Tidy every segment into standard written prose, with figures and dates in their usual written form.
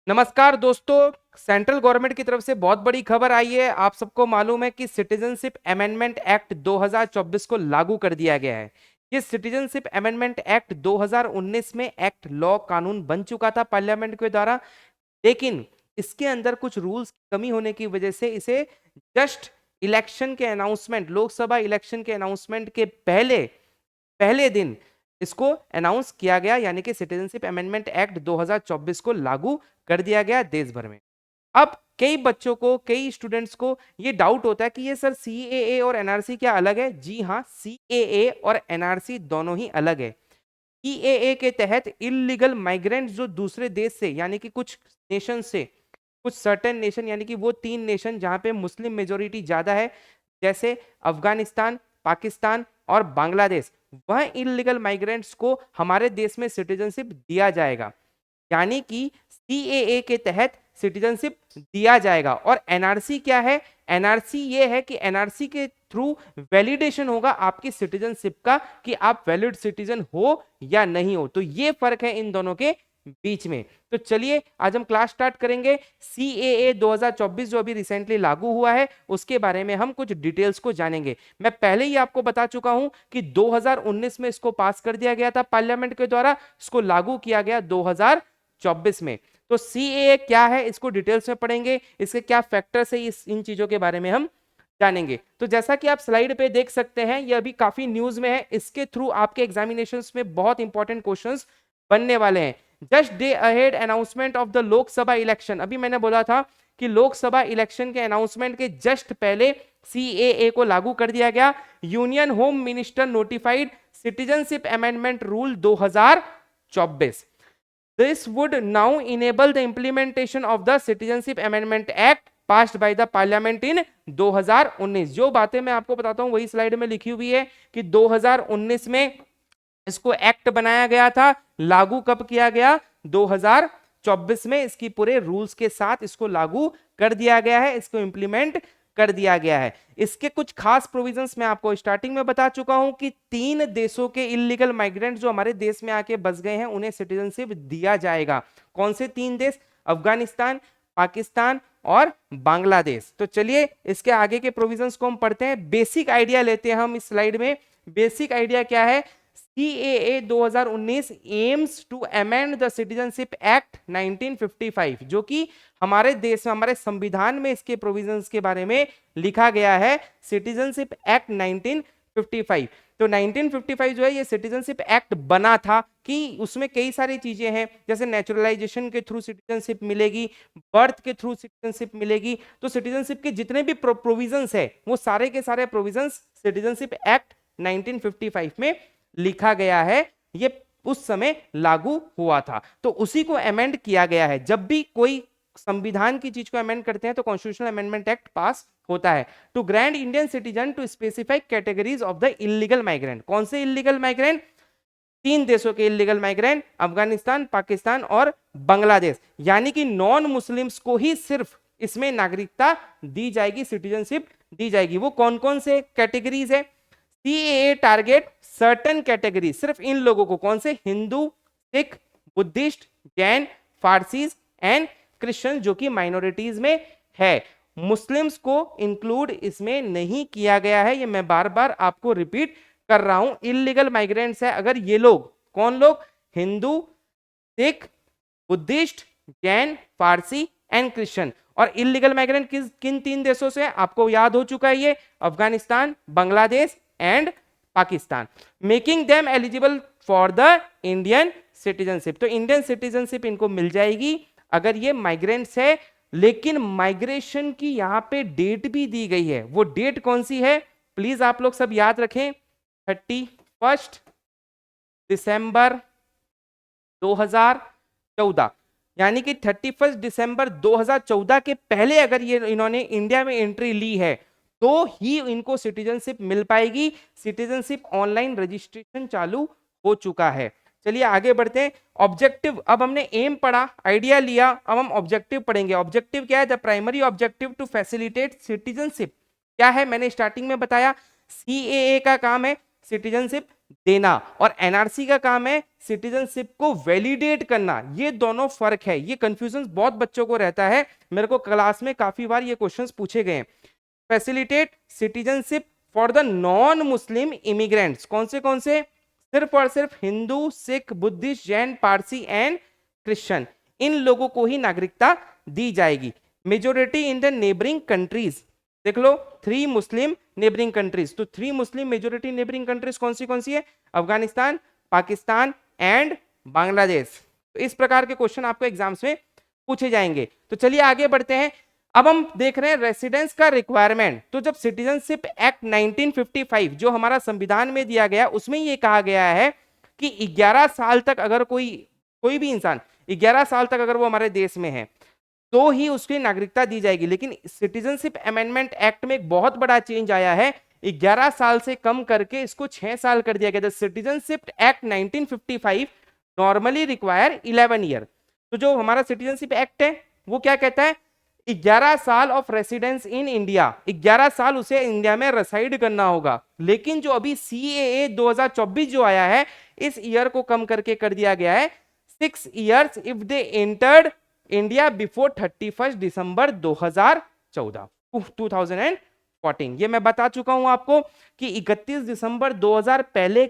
नमस्कार दोस्तों। Central government की तरफ से बहुत बड़ी खबर आई है। आप सबको मालूम है कि सिटीजनशिप अमेंडमेंट एक्ट 2024 को लागू कर दिया गया है। ये सिटीजनशिप अमेंडमेंट एक्ट 2019 में एक्ट लॉ कानून बन चुका था पार्लियामेंट के द्वारा, लेकिन इसके अंदर कुछ रूल्स की कमी होने की वजह से इसे जस्ट इलेक्शन के अनाउंसमेंट, लोकसभा इलेक्शन के अनाउंसमेंट के पहले पहले दिन इसको अनाउंस किया गया, यानी कि सिटीजनशिप अमेंडमेंट एक्ट 2024 को लागू कर दिया गया देश भर में। अब कई बच्चों को, कई स्टूडेंट्स को ये डाउट होता है कि ये सर सीएए और एनआरसी क्या अलग है? जी हाँ, सीएए और एनआरसी दोनों ही अलग है। सीएए के तहत इलीगल माइग्रेंट जो दूसरे देश से, यानी कि कुछ नेशन से, कुछ सर्टेन नेशन, यानी कि वो 3 नेशन जहां पे मुस्लिम मेजोरिटी ज्यादा है, जैसे अफगानिस्तान, पाकिस्तान और बांग्लादेश, वह इलीगल माइग्रेंट्स को हमारे देश में सिटीजनशिप दिया जाएगा। यानी कि सीएए के तहत सिटीजनशिप दिया जाएगा। और एनआरसी क्या है? एनआरसी ये है कि एनआरसी के थ्रू वैलिडेशन होगा आपकी सिटीजनशिप का, कि आप वैलिड सिटीजन हो या नहीं हो। तो ये फर्क है इन दोनों के बीच में। तो चलिए आज हम क्लास स्टार्ट करेंगे। सीएए 2024 जो अभी रिसेंटली लागू हुआ है, उसके बारे में हम कुछ डिटेल्स को जानेंगे। मैं पहले ही आपको बता चुका हूं कि 2019 में इसको पास कर दिया गया था पार्लियामेंट के द्वारा, इसको लागू किया गया 2024 में। तो सीएए क्या है इसको डिटेल्स में पढ़ेंगे, इसके क्या फैक्टर्स है, इन चीजों के बारे में हम जानेंगे। तो जैसा कि आप स्लाइड पे देख सकते हैं, ये अभी काफी न्यूज में है। इसके थ्रू आपके एग्जामिनेशंस में बहुत इंपॉर्टेंट क्वेश्चंस बनने वाले हैं। Just day ahead announcement of the Lok Sabha election, अभी मैंने बोला था कि लोकसभा इलेक्शन के अनाउंसमेंट के जस्ट पहले सीएए को लागू कर दिया गया। Union home minister notified citizenship amendment rule 2024। This would now enable the implementation of the Citizenship Amendment Act passed by the Parliament in 2019। जो बातें मैं आपको बताता हूं वही स्लाइड में लिखी हुई है कि 2019 में इसको एक्ट बनाया गया था। लागू कब किया गया? 2024 में इसकी पूरे रूल्स के साथ इसको लागू कर दिया गया है, इसको इंप्लीमेंट कर दिया गया है। इसके कुछ खास प्रोविजंस मैं आपको स्टार्टिंग में बता चुका हूं कि 3 देशों के इलीगल माइग्रेंट जो हमारे देश में आके बस गए हैं, उन्हें सिटीजनशिप दिया जाएगा। कौन से 3 देश? अफगानिस्तान, पाकिस्तान और बांग्लादेश। तो चलिए इसके आगे के प्रोविजंस को हम पढ़ते हैं। बेसिक आइडिया लेते हैं हम इस स्लाइड में। बेसिक आइडिया क्या है? CAA 2019 aims to amend the citizenship act 1955, जो कि हमारे देश में, हमारे संविधान में इसके प्रोविजंस के बारे में लिखा गया है। Citizenship act 1955। तो 1955 जो है ये सिटीजनशिप एक्ट बना था कि उसमें कई सारी चीजें हैं, जैसे नेचुरलाइजेशन के थ्रू सिटीजनशिप मिलेगी, बर्थ के थ्रू सिटीजनशिप मिलेगी। तो सिटीजनशिप के जितने भी प्रोविजंस है वो सारे के सारे प्रोविजंस सिटीजनशिप एक्ट 1955 में लिखा गया है। ये उस समय लागू हुआ था, तो उसी को अमेंड किया गया है। जब भी कोई संविधान की चीज को अमेंड करते हैं तो कॉन्स्टिट्यूशनल अमेंडमेंट एक्ट पास होता है। To grant Indian citizen to specified categories of the illegal migrant. कौन से इलीगल माइग्रेंट? 3 देशों के इलीगल माइग्रेंट, अफगानिस्तान, पाकिस्तान और बांग्लादेश। यानी कि नॉन मुस्लिम्स को ही सिर्फ इसमें नागरिकता दी जाएगी, सिटीजनशिप दी जाएगी। वो कौन कौन से कैटेगरीज है? सीएए टारगेट सर्टेन कैटेगरी, सिर्फ इन लोगों को। कौन से? Hindu, Sikh, Buddhist, Jain, Parsis and Christian, जो कि माइनॉरिटीज में है। मुस्लिम्स को इंक्लूड इसमें नहीं किया गया है। ये मैं बार बार आपको रिपीट कर रहा हूं। इलीगल माइग्रेंट्स है अगर ये लोग, कौन लोग? Hindu, Sikh, Buddhist, Jain, Farsi and Christian. और इलीगल माइग्रेंट किन 3 देशों से? आपको याद हो चुका है ये, Afghanistan, Bangladesh and Pakistan. Making them eligible for the Indian citizenship. तो इंडियन सिटीजनशिप इनको मिल जाएगी अगर ये माइग्रेंट्स है। लेकिन माइग्रेशन की यहां पे डेट भी दी गई है। वो डेट कौन सी है? प्लीज आप लोग सब याद रखें, 31 दिसंबर 2014। यानी कि 31 दिसंबर 2014 के पहले अगर ये इन्होंने इंडिया में एंट्री ली है तो ही इनको सिटीजनशिप मिल पाएगी। सिटीजनशिप ऑनलाइन रजिस्ट्रेशन चालू हो चुका है। चलिए आगे बढ़ते हैं। ऑब्जेक्टिव, अब हमने एम पढ़ा, आइडिया लिया, अब हम ऑब्जेक्टिव पढ़ेंगे। ऑब्जेक्टिव क्या है? The primary objective to facilitate citizenship क्या है? मैंने स्टार्टिंग में बताया, सीएए का काम है सिटीजनशिप देना, और एनआरसी का काम है सिटीजनशिप को वैलिडेट करना। ये दोनों फर्क है, ये कंफ्यूजन बहुत बच्चों को रहता है, मेरे को क्लास में काफी बार ये क्वेश्चंस पूछे गए हैं। Facilitate citizenship for the non Muslim immigrants, कौन से, सिर्फ और सिर्फ Hindu, Sikh, Buddhist, Jain, Parsi and Christian, इन लोगों को ही नागरिकता दी जाएगी। Majority in the neighbouring countries, देख लो 3 मुस्लिम नेबरिंग कंट्रीज, तो 3 मुस्लिम मेजोरिटी नेबरिंग कंट्रीज कौन सी है, अफगानिस्तान, पाकिस्तान एंड बांग्लादेश। तो इस प्रकार के क्वेश्चन आपको एग्जाम्स में पूछे जाएंगे। तो चलिए आगे बढ़ते हैं। अब हम देख रहे हैं रेसिडेंस का रिक्वायरमेंट। तो जब सिटीजनशिप एक्ट 1955 जो हमारा संविधान में दिया गया, उसमें ये कहा गया है कि 11 साल तक अगर कोई भी इंसान 11 साल तक अगर वो हमारे देश में है तो ही उसकी नागरिकता दी जाएगी। लेकिन सिटीजनशिप अमेंडमेंट एक्ट में एक बहुत बड़ा चेंज आया है, 11 साल से कम करके इसको 6 साल कर दिया गया। Citizenship act 1955 normally require 11 year. तो जो हमारा सिटीजनशिप एक्ट है वो क्या कहता है, 11 साल ऑफ रेसिडेंस इन इंडिया, 11 साल उसे इंडिया में रेसाइड करना होगा। लेकिन जो अभी CAA 2024 जो आया है, इस ईयर को कम करके कर दिया गया है 6 years if they entered India before 31 दिसंबर 2014। ये मैं बता चुका हूं आपको कि 31 दिसंबर 2000 पहले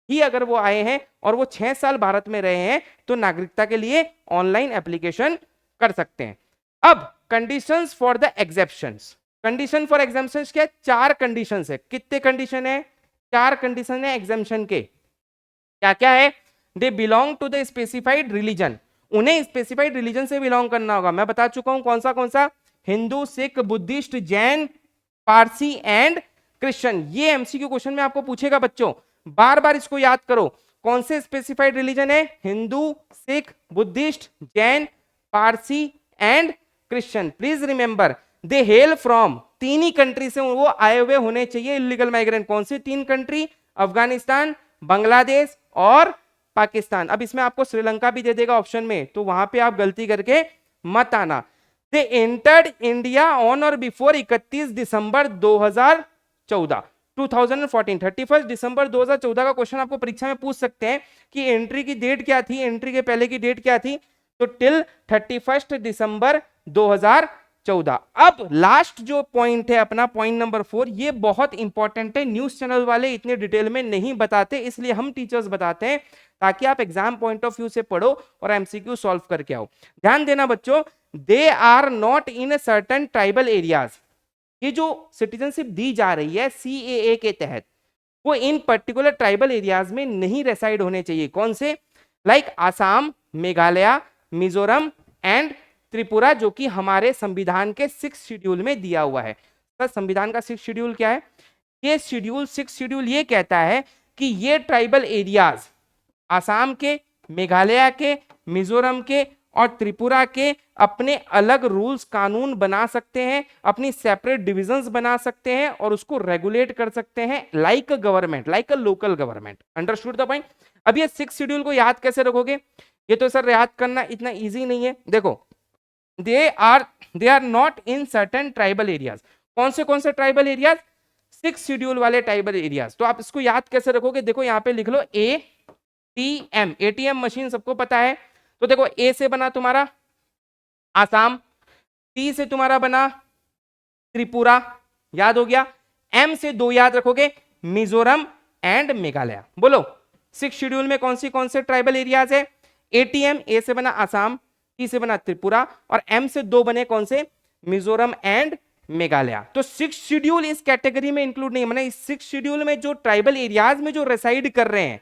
ही अगर वो आए हैं और वो 6 साल भारत में रहे हैं तो नागरिकता के लिए ऑनलाइन एप्लीकेशन कर सकते हैं। अब conditions for the exemptions, condition for exemptions क्या है, 4 कंडीशंस है। कितने कंडीशन है, 4 कंडीशन है एग्जेम्पशन के। क्या क्या है, they belong to the specified religion, उन्हें स्पेसिफाइड रिलीजन से बिलोंग करना होगा। मैं बता चुका हूं कौन सा, Hindu, Sikh, Buddhist, Jain, Parsi and Christian. ये एमसीक्यू क्वेश्चन में आपको पूछेगा बच्चों, बार बार इसको याद करो। कौन से स्पेसिफाइड रिलीजन है, Hindu, Sikh, Buddhist, Jain, Parsi and Christian. Please remember they hello from, 3 he country से वो आए हुए होने चाहिए इलीगल माइग्रेंट। कौन सी 3 कंट्री, अफगानिस्तान, बांग्लादेश और पाकिस्तान। अब इसमें आपको श्रीलंका भी दे देगा ऑप्शन में, तो वहां पे आप गलती करके मत आना। दे एंटर्ड इंडिया ऑन और बिफोर 31 दिसंबर 2014, 31 दिसंबर 2014 का क्वेश्चन आपको परीक्षा में पूछ सकते हैं कि एंट्री की डेट क्या थी, एंट्री के पहले की डेट क्या थी, तो टिल 31 दिसंबर 2014। अब लास्ट जो पॉइंट है अपना, पॉइंट नंबर 4, ये बहुत इंपॉर्टेंट है। न्यूज चैनल वाले इतने डिटेल में नहीं बताते, इसलिए हम टीचर्स बताते हैं ताकि आप एग्जाम पॉइंट ऑफ व्यू से पढ़ो और एमसीक्यू सॉल्व करके आओ। ध्यान देना बच्चों, they are not in certain tribal areas. ये जो सिटीजनशिप दी जा रही है CAA के तहत, वो इन पर्टिकुलर ट्राइबल एरियाज में नहीं रेसाइड होने चाहिए। कौन से, लाइक आसाम, मेघालय, मिजोरम एंड त्रिपुरा, जो कि हमारे संविधान के 6 शेड्यूल में दिया हुआ है। सर संविधान का 6 शेड्यूल क्या है, ये शेड्यूल 6 शेड्यूल ये कहता है कि ये ट्राइबल एरियाज आसाम के, मेघालय के, मिजोरम के और त्रिपुरा के अपने अलग रूल्स कानून बना सकते हैं, अपनी सेपरेट डिविजन्स बना सकते हैं और उसको रेगुलेट कर सकते हैं like a government, like a local government. Understood the point. अब ये 6 शेड्यूल को याद कैसे रखोगे, ये तो सर याद करना इतना इजी नहीं है। देखो, they are not in certain tribal areas. कौन से ट्राइबल एरियाज, 6 शेड्यूल वाले ट्राइबल एरियाज। तो आप इसको याद कैसे रखोगे, देखो यहाँ पे लिख लो ATM मशीन सबको पता है। तो देखो ए से बना तुम्हारा आसाम, T से तुम्हारा बना त्रिपुरा, याद हो गया। M से 2 याद रखोगे, मिजोरम एंड मेघालय। बोलो 6 शेड्यूल में कौन से ट्राइबल एरियाज है, ATM, A से बना आसाम, T से बना त्रिपुरा और M से 2 बने कौन से, मिजोरम एंड मेघालय। तो 6 शेड्यूल इस कैटेगरी में इंक्लूड नहीं, माने इस 6 शेड्यूल में जो ट्राइबल एरियाज में जो रेसाइड कर रहे हैं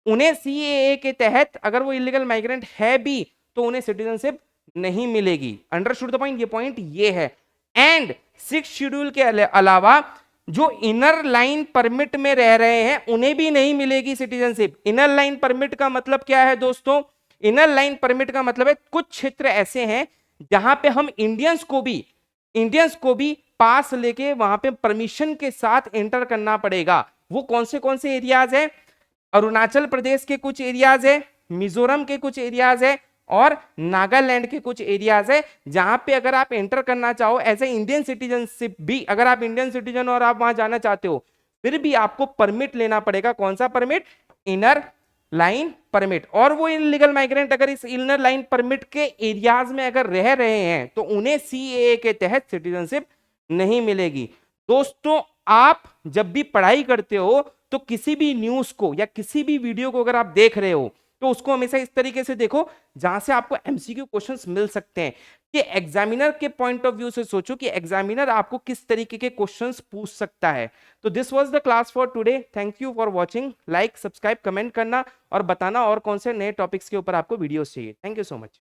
उन्हें CAA के तहत अगर वो इलीगल माइग्रेंट है भी तो उन्हें सिटीजनशिप नहीं मिलेगी। अंडरस्टूड द पॉइंट, ये पॉइंट ये है। एंड 6 शेड्यूल के अलावा जो इनर लाइन परमिट में रह रहे हैं उन्हें भी नहीं मिलेगी सिटीजनशिप। इनर लाइन परमिट का मतलब क्या है दोस्तों, इनर लाइन परमिट का मतलब है कुछ क्षेत्र ऐसे हैं जहां पे हम इंडियंस को भी पास लेके वहां पे परमिशन के साथ एंटर करना पड़ेगा। वो कौन से एरियाज है, अरुणाचल प्रदेश के कुछ एरियाज है, मिजोरम के कुछ एरियाज है और नागालैंड के कुछ एरियाज है, जहां पे अगर आप एंटर करना चाहो एज ए इंडियन सिटीजनशिप भी, अगर आप इंडियन सिटीजन और आप वहां जाना चाहते हो फिर भी आपको परमिट लेना पड़ेगा। कौन सा परमिट? Inner line permit. और वो इनलीगल माइग्रेंट अगर इस इनर लाइन परमिट के एरियाज में अगर रह रहे हैं तो उन्हें सीएए के तहत सिटीजनशिप नहीं मिलेगी। दोस्तों, आप जब भी पढ़ाई करते हो तो किसी भी न्यूज को या किसी भी वीडियो को अगर आप देख रहे हो तो उसको हमेशा इस तरीके से देखो जहां से आपको एमसीक्यू क्वेश्चंस मिल सकते हैं, कि एग्जामिनर के पॉइंट ऑफ व्यू से सोचो कि एग्जामिनर आपको किस तरीके के क्वेश्चंस पूछ सकता है। तो this was the class for today. Thank you for watching. Like, subscribe, comment करना और बताना और कौन से नए टॉपिक्स के ऊपर आपको वीडियोस चाहिए। Thank you so much.